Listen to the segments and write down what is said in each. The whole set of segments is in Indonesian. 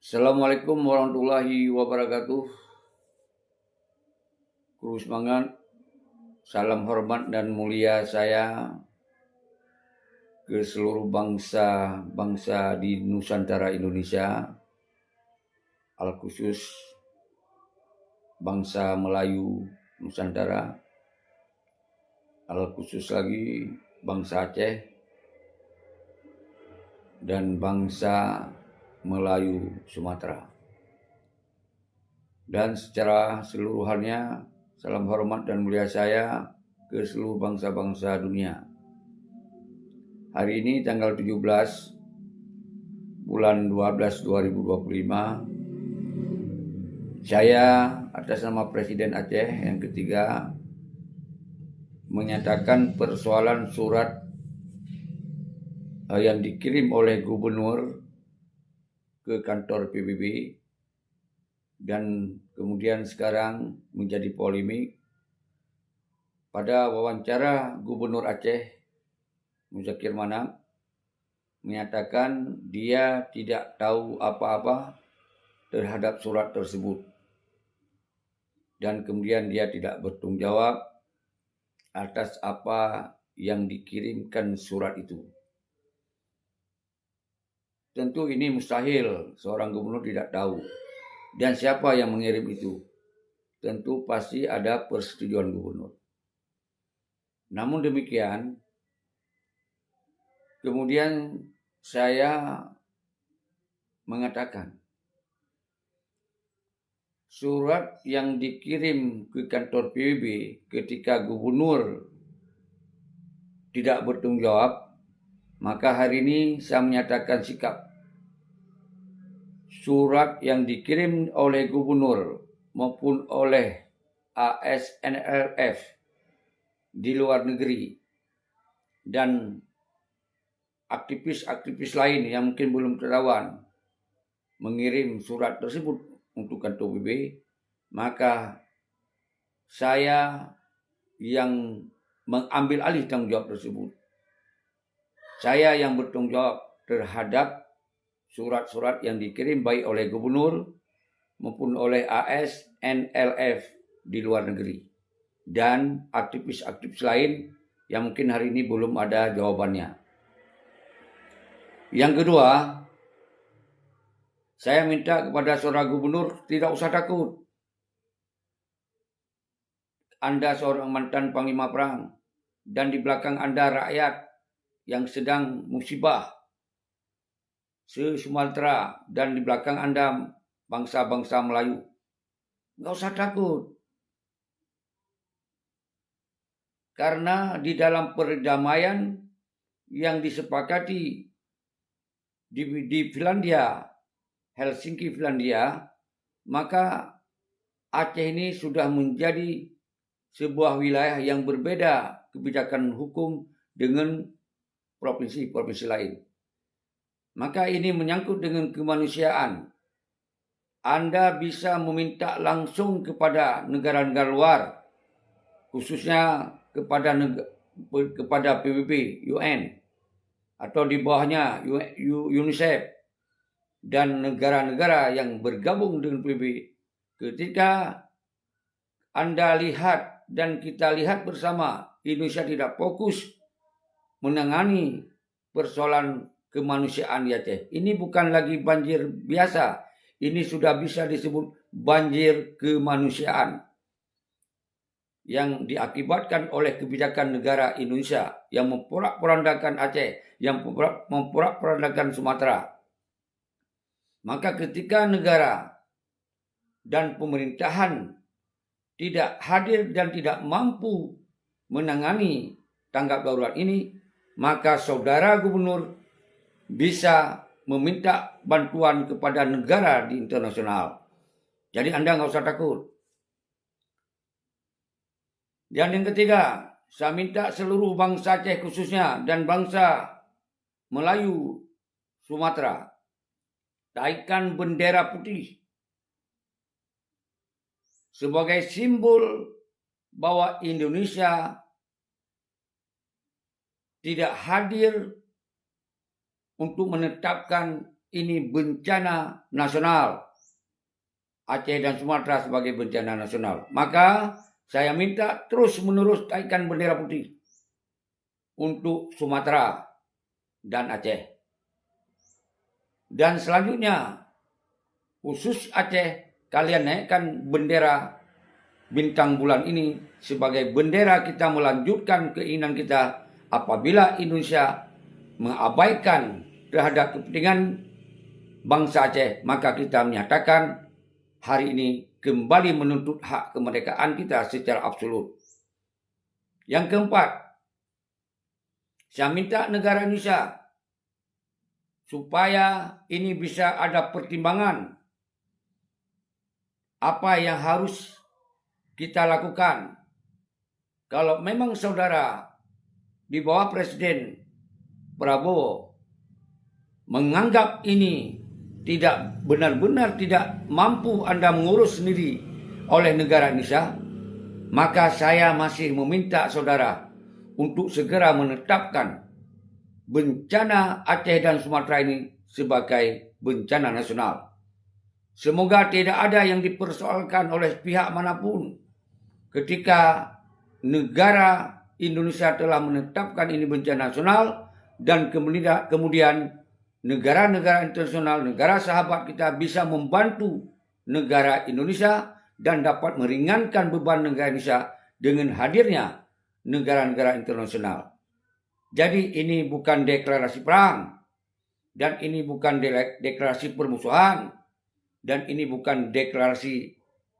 Assalamualaikum warahmatullahi wabarakatuh. Kru semangat, salam hormat dan mulia saya ke seluruh bangsa di Nusantara Indonesia, al khusus bangsa Melayu Nusantara, al khusus lagi bangsa Aceh dan bangsa Melayu Sumatera. Dan secara seluruhannya, salam hormat dan mulia saya ke seluruh bangsa-bangsa dunia. Hari ini tanggal 17 bulan 12 2025, saya atas nama Presiden Aceh yang ketiga menyatakan persoalan surat yang dikirim oleh gubernur ke kantor PBB dan kemudian sekarang menjadi polemik. Pada wawancara Gubernur Aceh Muzakir Manap menyatakan dia tidak tahu apa-apa terhadap surat tersebut dan kemudian dia tidak bertanggung jawab atas apa yang dikirimkan surat itu. Tentu ini mustahil seorang gubernur tidak tahu. Dan siapa yang mengirim itu? Tentu pasti ada persetujuan gubernur. Namun demikian, kemudian saya mengatakan surat yang dikirim ke kantor PBB ketika gubernur tidak bertanggung jawab, maka hari ini saya menyatakan sikap. Surat yang dikirim oleh gubernur maupun oleh ASNLF di luar negeri dan aktivis-aktivis lain yang mungkin belum ketahuan mengirim surat tersebut untuk kantor PBB, maka saya yang mengambil alih tanggung jawab tersebut. Saya yang bertanggung jawab terhadap surat-surat yang dikirim baik oleh gubernur maupun oleh ASNLF di luar negeri dan aktivis-aktivis lain yang mungkin hari ini belum ada jawabannya. Yang kedua, saya minta kepada saudara gubernur tidak usah takut. Anda seorang mantan panglima perang dan di belakang Anda rakyat yang sedang musibah se-Sumatera dan di belakang Anda bangsa-bangsa Melayu. Nggak usah takut. Karena di dalam perdamaian yang disepakati di Finlandia, Helsinki, Finlandia, maka Aceh ini sudah menjadi sebuah wilayah yang berbeda kebijakan hukum dengan provinsi-provinsi lain. Maka ini menyangkut dengan kemanusiaan. Anda bisa meminta langsung kepada negara-negara luar, khususnya kepada PBB, UN, atau di bawahnya UNICEF, dan negara-negara yang bergabung dengan PBB. Ketika Anda lihat dan kita lihat bersama, Indonesia tidak fokus menangani persoalan kemanusiaan di Aceh. Ini bukan lagi banjir biasa. Ini sudah bisa disebut banjir kemanusiaan yang diakibatkan oleh kebijakan negara Indonesia yang memporak-porandakan Aceh, yang memporak-porandakan Sumatera. Maka ketika negara dan pemerintahan tidak hadir dan tidak mampu menangani tanggap darurat ini, maka saudara gubernur bisa meminta bantuan kepada negara di internasional. Jadi Anda nggak usah takut. Dan yang ketiga, saya minta seluruh bangsa Aceh khususnya dan bangsa Melayu Sumatera, naikkan bendera putih sebagai simbol bahwa Indonesia tidak hadir untuk menetapkan ini bencana nasional. Aceh dan Sumatera sebagai bencana nasional. Maka saya minta terus-menerus naikkan bendera putih untuk Sumatera dan Aceh. Dan selanjutnya, khusus Aceh, kalian naikkan bendera bintang bulan ini sebagai bendera kita melanjutkan keinginan kita apabila Indonesia mengabaikan terhadap kepentingan bangsa Aceh, maka kita menyatakan hari ini kembali menuntut hak kemerdekaan kita secara absolut. Yang keempat, saya minta negara Indonesia supaya ini bisa ada pertimbangan apa yang harus kita lakukan. Kalau memang saudara di bawah Presiden Prabowo menganggap ini tidak benar-benar tidak mampu Anda mengurus sendiri oleh negara Indonesia, maka saya masih meminta saudara untuk segera menetapkan bencana Aceh dan Sumatera ini sebagai bencana nasional. Semoga tidak ada yang dipersoalkan oleh pihak manapun ketika negara Indonesia telah menetapkan ini bencana nasional dan kemudian negara-negara internasional, negara sahabat kita bisa membantu negara Indonesia dan dapat meringankan beban negara Indonesia dengan hadirnya negara-negara internasional. Jadi ini bukan deklarasi perang, dan ini bukan deklarasi permusuhan, dan ini bukan deklarasi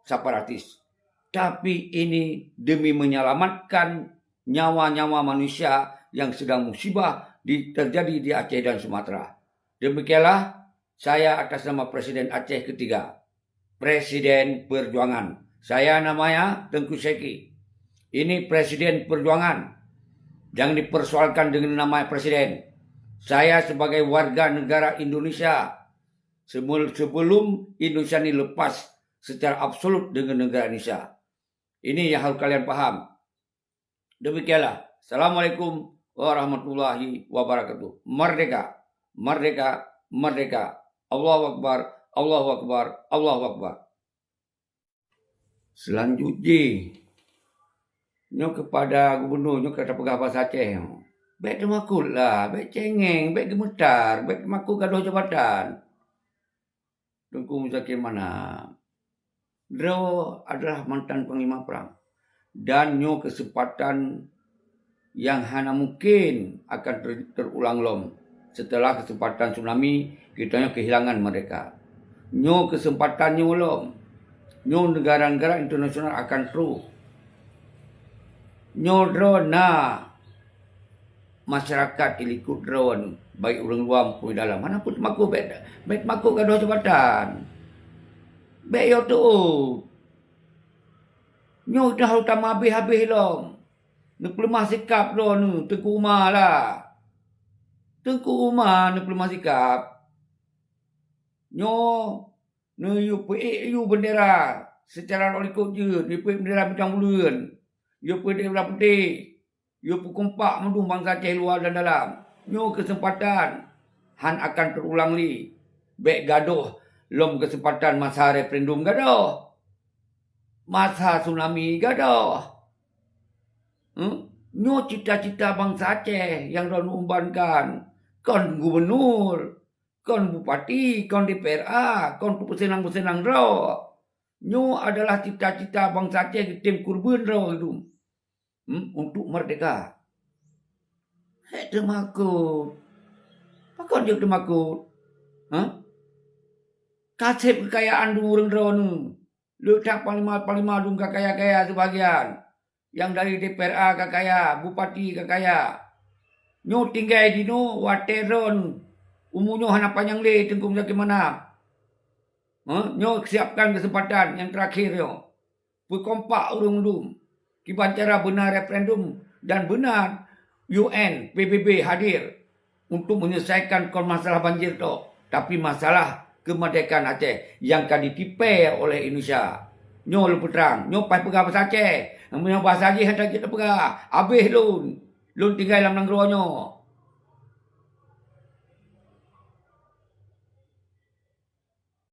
separatis. Tapi ini demi menyelamatkan nyawa-nyawa manusia yang sedang musibah terjadi di Aceh dan Sumatera. Demikianlah saya atas nama Presiden Aceh ketiga, Presiden Perjuangan. Saya namanya Tengku Seki. Ini Presiden Perjuangan. Jangan dipersoalkan dengan nama Presiden. Saya sebagai warga negara Indonesia, sebelum Indonesia ini lepas secara absolut dengan negara Indonesia. Ini yang harus kalian paham. Demikianlah. Assalamualaikum warahmatullahi wabarakatuh. Merdeka. Merdeka, merdeka. Allahu Akbar, Allahu Akbar, Allahu Akbar. Selanjutnya, nyo kepada gubernur, nyo kata pegawai Aceh. Baik temakul lah, baik cengeng, baik gemetar, baik temakul gaduh jabatan. Tengku Muzakir mana? Beliau adalah mantan panglima perang. Dan nyo kesempatan yang hanya mungkin akan terulang lom. Setelah kesempatan tsunami, kita kehilangan mereka. Nyo kesempatannya belum. Nyo negara-negara internasional akan terus. Nyo drona masyarakat ilikut drone, baik orang luar maupun dalam. Mana pun maku beda. Baik maku gaduh jabatan. Baik yo tu. Nyo dah utama habis-habis lom. Nak lemah sikap lo nu, Tengku Umar lah. Tengku Umar nak lemah sikap. Nyo yu bendera secara ikut je, yu bendera bintang bulan. Yu bendera putih. Yu kompak mendung bangsa Aceh luar dan dalam. Nyo kesempatan han akan terulang li. Baik gaduh lom kesempatan masa referendum gaduh. Masa tsunami gaduh. Nyo cita-cita bangsa Aceh yang dah umbankan. Kon gubernur, kon bupati, kon DPRA, kon pesenang-pesenang ro. Nyo adalah cita-cita bangsa Aceh tim kurban ro itu. Untuk merdeka. Temakut. Apa dia temakut? Kasih kekayaan dulu orang ro nu. Letak panglima dung kaya-kaya sebagian. Yang dari DPRA kakaya, bupati kakaya. Nyo tinggal di no wateron. Umurnya hana panjang le Tengku Muzakir mana. Nyo siapkan kesempatan yang terakhir yo. Berkompak urung-urung. Kiban cara benar referendum dan benar UN, PBB hadir untuk menyelesaikan masalah banjir tu. Tapi masalah kemerdekaan Aceh yang akan ditipai oleh Indonesia. Nyo lu peterang, nyo pai pegah bahasa Aceh. Nyo bahasa Aceh hendak kita pegah. Habis lun tinggal dalam negara nyo.